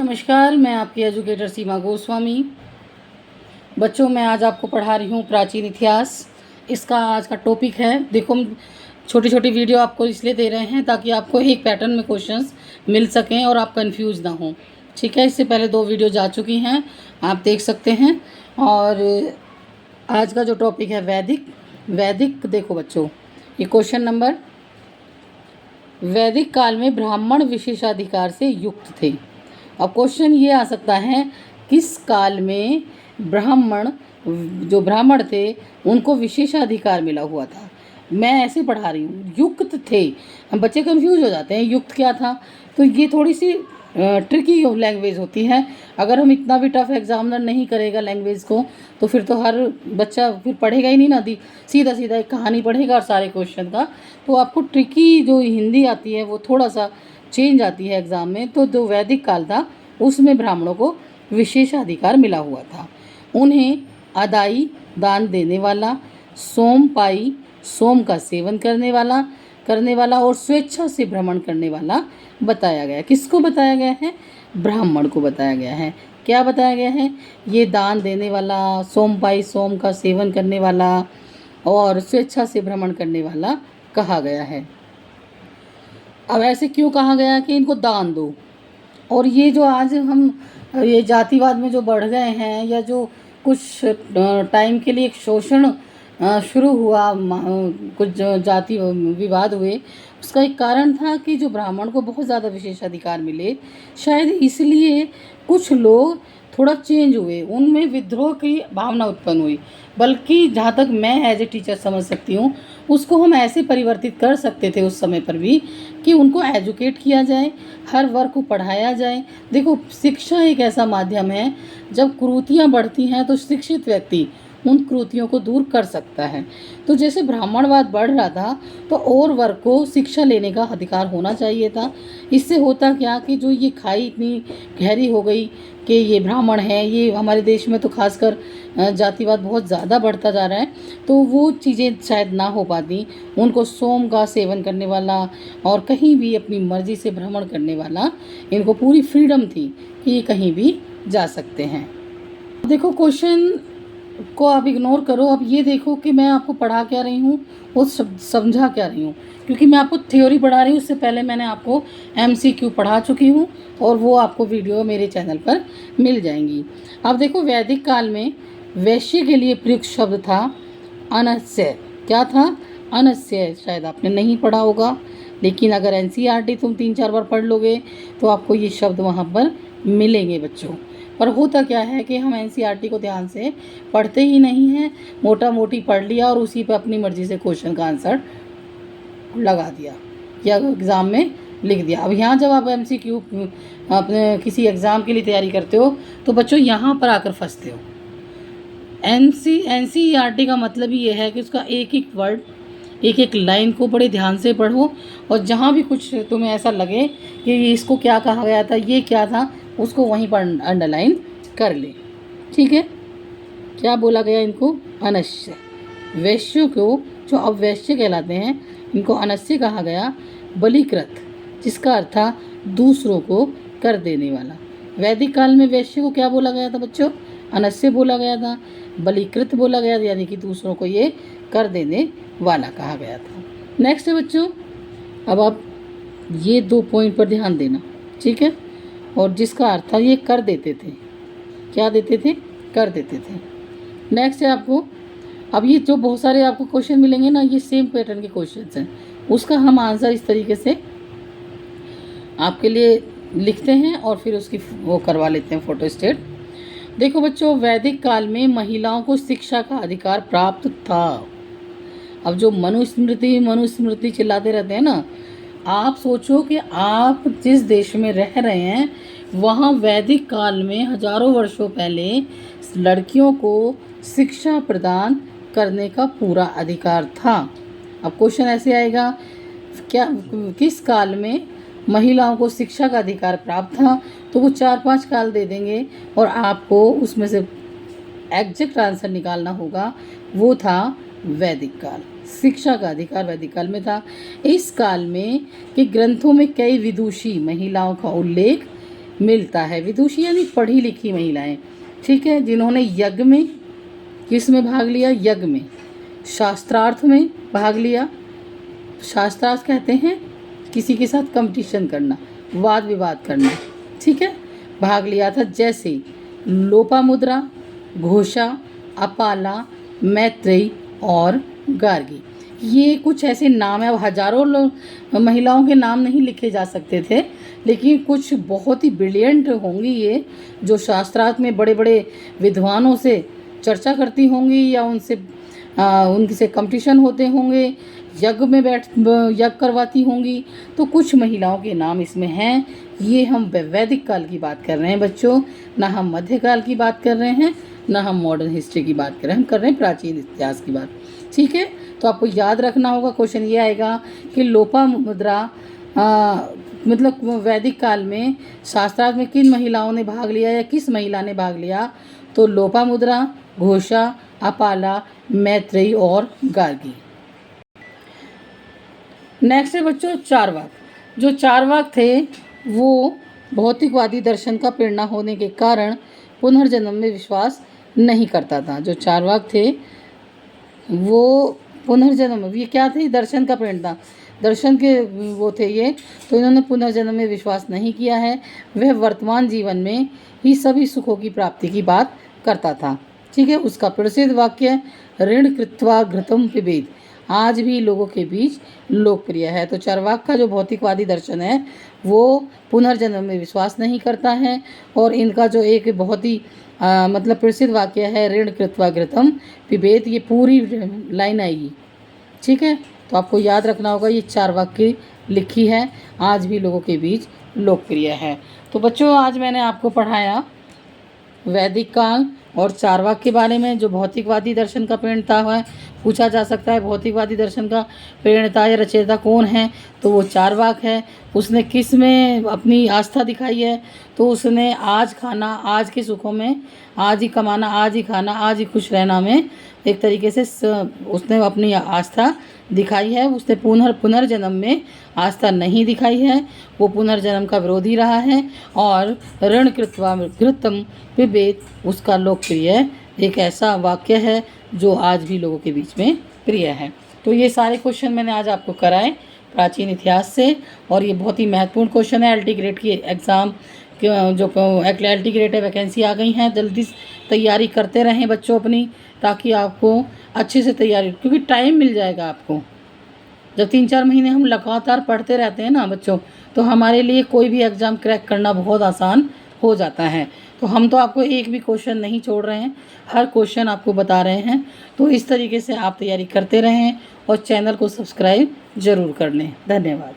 नमस्कार, मैं आपकी एजुकेटर सीमा गोस्वामी। बच्चों, मैं आज आपको पढ़ा रही हूँ प्राचीन इतिहास। इसका आज का टॉपिक है, देखो हम छोटी छोटी वीडियो आपको इसलिए दे रहे हैं ताकि आपको एक पैटर्न में क्वेश्चंस मिल सकें और आप कंफ्यूज ना हो। ठीक है, इससे पहले 2 वीडियो जा चुकी हैं, आप देख सकते हैं। और आज का जो टॉपिक है वैदिक देखो बच्चों, ये क्वेश्चन नंबर, वैदिक काल में ब्राह्मण विशेषाधिकार से युक्त थे। अब क्वेश्चन ये आ सकता है, किस काल में जो ब्राह्मण थे उनको विशेषाधिकार मिला हुआ था। मैं ऐसे पढ़ा रही हूँ, युक्त थे। हम बच्चे कंफ्यूज हो जाते हैं, युक्त क्या था। तो ये थोड़ी सी ट्रिकी लैंग्वेज होती है। अगर हम इतना भी टफ एग्जामिनर नहीं करेगा लैंग्वेज को, तो फिर तो हर बच्चा फिर पढ़ेगा ही नहीं ना, सीधा सीधा एक कहानी पढ़ेगा और सारे क्वेश्चन का। तो आपको ट्रिकी जो हिंदी आती है वो थोड़ा सा चेंज आती है एग्ज़ाम में। तो जो वैदिक काल था उसमें ब्राह्मणों को विशेषाधिकार मिला हुआ था। उन्हें अदाई दान देने वाला, सोमपाई सोम का सेवन करने वाला और स्वेच्छा से भ्रमण करने वाला बताया गया। किसको बताया गया है? ब्राह्मण को बताया गया है। क्या बताया गया है? ये दान देने वाला, सोमपाई सोम का सेवन करने वाला और स्वेच्छा से भ्रमण करने वाला कहा गया है। अब ऐसे क्यों कहा गया कि इनको दान दो? और ये जो आज हम ये जातिवाद में जो बढ़ गए हैं, या जो कुछ टाइम के लिए एक शोषण शुरू हुआ, कुछ जाति विवाद हुए, उसका एक कारण था कि जो ब्राह्मण को बहुत ज़्यादा विशेषाधिकार मिले, शायद इसलिए कुछ लोग थोड़ा चेंज हुए, उनमें विद्रोह की भावना उत्पन्न हुई। बल्कि जहाँ तक मैं एज ए टीचर समझ सकती हूँ, उसको हम ऐसे परिवर्तित कर सकते थे उस समय पर भी कि उनको एजुकेट किया जाए, हर वर्ग को पढ़ाया जाए। देखो, शिक्षा एक ऐसा माध्यम है, जब कुरीतियाँ बढ़ती हैं तो शिक्षित व्यक्ति उन कुरीतियों को दूर कर सकता है। तो जैसे ब्राह्मणवाद बढ़ रहा था, तो और वर्ग को शिक्षा लेने का अधिकार होना चाहिए था। इससे होता क्या कि जो ये खाई इतनी गहरी हो गई कि ये ब्राह्मण है, ये हमारे देश में तो खासकर जातिवाद बहुत ज़्यादा बढ़ता जा रहा है, तो वो चीज़ें शायद ना हो पाती। उनको सोम का सेवन करने वाला और कहीं भी अपनी मर्ज़ी से भ्रमण करने वाला, इनको पूरी फ्रीडम थी कि ये कहीं भी जा सकते हैं। देखो, क्वेश्चन को आप इग्नोर करो। अब ये देखो कि मैं आपको पढ़ा क्या रही हूँ और समझा क्या रही हूँ, क्योंकि मैं आपको थ्योरी पढ़ा रही हूँ। उससे पहले मैंने आपको MCQ पढ़ा चुकी हूँ और वो आपको वीडियो मेरे चैनल पर मिल जाएंगी। अब देखो, वैदिक काल में वैश्य के लिए प्रयुक्त शब्द था अनस्य। क्या था? अनस्य। शायद आपने नहीं पढ़ा होगा, लेकिन अगर NCERT तुम 3-4 बार पढ़ लोगे तो आपको ये शब्द वहाँ पर मिलेंगे बच्चों। पर होता क्या है कि हम NCERT को ध्यान से पढ़ते ही नहीं हैं, मोटा मोटी पढ़ लिया और उसी पे अपनी मर्ज़ी से क्वेश्चन का आंसर लगा दिया या एग्ज़ाम में लिख दिया। अब यहाँ जब आप MCQ अपने किसी एग्ज़ाम के लिए तैयारी करते हो, तो बच्चों यहाँ पर आकर फंसते हो। NCERT का मतलब ही ये है कि उसका एक एक वर्ड, एक एक लाइन को बड़े ध्यान से पढ़ो, और जहाँ भी कुछ तुम्हें ऐसा लगे कि इसको क्या कहा गया था, ये क्या था, उसको वहीं पर अंडरलाइन कर ले। ठीक है? क्या बोला गया इनको? अनस्य। वैश्यों को, जो अब वैश्य कहलाते हैं, इनको अनस्य कहा गया। बलिकृत, जिसका अर्थ था दूसरों को कर देने वाला। वैदिक काल में वैश्य को क्या बोला गया था बच्चों? अनस्य बोला गया था। बलिकृत बोला गया था, यानी कि दूसरों को ये कर देने वाला कहा गया था। नेक्स्ट है बच्चों, अब आप ये 2 पॉइंट पर ध्यान देना, ठीक है? और जिसका अर्थ था ये कर देते थे। क्या देते थे? कर देते थे। नेक्स्ट है आपको, अब ये जो बहुत सारे आपको क्वेश्चन मिलेंगे ना, ये सेम पैटर्न के क्वेश्चंस हैं। उसका हम आंसर इस तरीके से आपके लिए लिखते हैं और फिर उसकी वो करवा लेते हैं फोटो स्टेट। देखो बच्चों, वैदिक काल में महिलाओं को शिक्षा का अधिकार प्राप्त था। अब जो मनुस्मृति चिल्लाते रहते हैं ना, आप सोचो कि आप जिस देश में रह रहे हैं, वहाँ वैदिक काल में हजारों वर्षों पहले लड़कियों को शिक्षा प्रदान करने का पूरा अधिकार था। अब क्वेश्चन ऐसे आएगा, किस काल में महिलाओं को शिक्षा का अधिकार प्राप्त था? तो वो 4-5 काल दे देंगे और आपको उसमें से एग्जैक्ट आंसर निकालना होगा। वो था वैदिक काल। शिक्षा का अधिकार वैदिक काल में था। इस काल में के ग्रंथों में कई विदुषी महिलाओं का उल्लेख मिलता है। विदुषी यानी पढ़ी लिखी महिलाएं, ठीक है, जिन्होंने यज्ञ में, किस में भाग लिया, यज्ञ में, शास्त्रार्थ में भाग लिया। शास्त्रार्थ कहते हैं किसी के साथ कंपटीशन करना, वाद विवाद करना, ठीक है, भाग लिया था। जैसे लोपामुद्रा, घोषा, अपाला, मैत्रेयी और गार्गी। ये कुछ ऐसे नाम है। अब हजारों महिलाओं के नाम नहीं लिखे जा सकते थे, लेकिन कुछ बहुत ही ब्रिलियंट होंगी ये, जो शास्त्रार्थ में बड़े बड़े विद्वानों से चर्चा करती होंगी या उनसे कंपटीशन होते होंगे, यज्ञ में यज्ञ करवाती होंगी। तो कुछ महिलाओं के नाम इसमें हैं। ये हम वैदिक काल की बात कर रहे हैं बच्चों, ना हम मध्यकाल की बात कर रहे हैं, ना हम मॉडर्न हिस्ट्री की बात कर रहे हैं, हम कर रहे हैं प्राचीन इतिहास की बात, ठीक है। तो आपको याद रखना होगा, क्वेश्चन ये आएगा कि लोपामुद्रा मतलब वैदिक काल में शास्त्रार्थ में किन महिलाओं ने भाग लिया या किस महिला ने भाग लिया। तो लोपामुद्रा, घोषा, अपाला, मैत्रेयी और गार्गी। नेक्स्ट है बच्चों चारवाक। जो चारवाक थे वो भौतिकवादी दर्शन का प्रेरणा होने के कारण पुनर्जन्म में विश्वास नहीं करता था। जो चारवाक थे वो पुनर्जन्म, ये क्या थे, दर्शन का प्रेरणा, दर्शन के वो थे ये, तो इन्होंने पुनर्जन्म में विश्वास नहीं किया है। वह वर्तमान जीवन में ही सभी सुखों की प्राप्ति की बात करता था, ठीक है। उसका प्रसिद्ध वाक्य ऋण कृत्वा घृतम पिबेद आज भी लोगों के बीच लोकप्रिय है। तो चारवाक का जो भौतिकवादी दर्शन है वो पुनर्जन्म में विश्वास नहीं करता है, और इनका जो एक बहुत ही मतलब प्रसिद्ध वाक्य है ऋण कृत्वा घृतम पिबेद, ये पूरी लाइन आएगी, ठीक है। तो आपको याद रखना होगा, ये चारवाक की लिखी है, आज भी लोगों के बीच लोकप्रिय है। तो बच्चों आज मैंने आपको पढ़ाया वैदिक काल और चारवाक के बारे में, जो भौतिकवादी दर्शन का प्रणेता है। पूछा जा सकता है भौतिकवादी दर्शन का प्रणेता या रचयिता कौन है, तो वो चारवाक है। उसने किस में अपनी आस्था दिखाई है, तो उसने आज खाना, आज के सुखों में, आज ही कमाना, आज ही खाना, आज ही खुश रहना में एक तरीके से उसने अपनी आस्था दिखाई है। उसने पुनर्जन्म में आस्था नहीं दिखाई है, वो पुनर्जन्म का विरोधी रहा है। और ऋण कृत्वा घृतम पिबेद उसका लोकप्रिय एक ऐसा वाक्य है जो आज भी लोगों के बीच में प्रिय है। तो ये सारे क्वेश्चन मैंने आज आपको कराए प्राचीन इतिहास से, और ये बहुत ही महत्वपूर्ण क्वेश्चन है। LT ग्रेड की एग्ज़ाम जो LT ग्रेड है वैकेंसी आ गई हैं, जल्दी तैयारी करते रहें बच्चों अपनी, ताकि आपको अच्छे से तैयारी, क्योंकि टाइम मिल जाएगा आपको। जब 3-4 महीने हम लगातार पढ़ते रहते हैं ना बच्चों, तो हमारे लिए कोई भी एग्ज़ाम क्रैक करना बहुत आसान हो जाता है। तो हम तो आपको एक भी क्वेश्चन नहीं छोड़ रहे हैं, हर क्वेश्चन आपको बता रहे हैं। तो इस तरीके से आप तैयारी करते रहें और चैनल को सब्सक्राइब ज़रूर कर लें। धन्यवाद।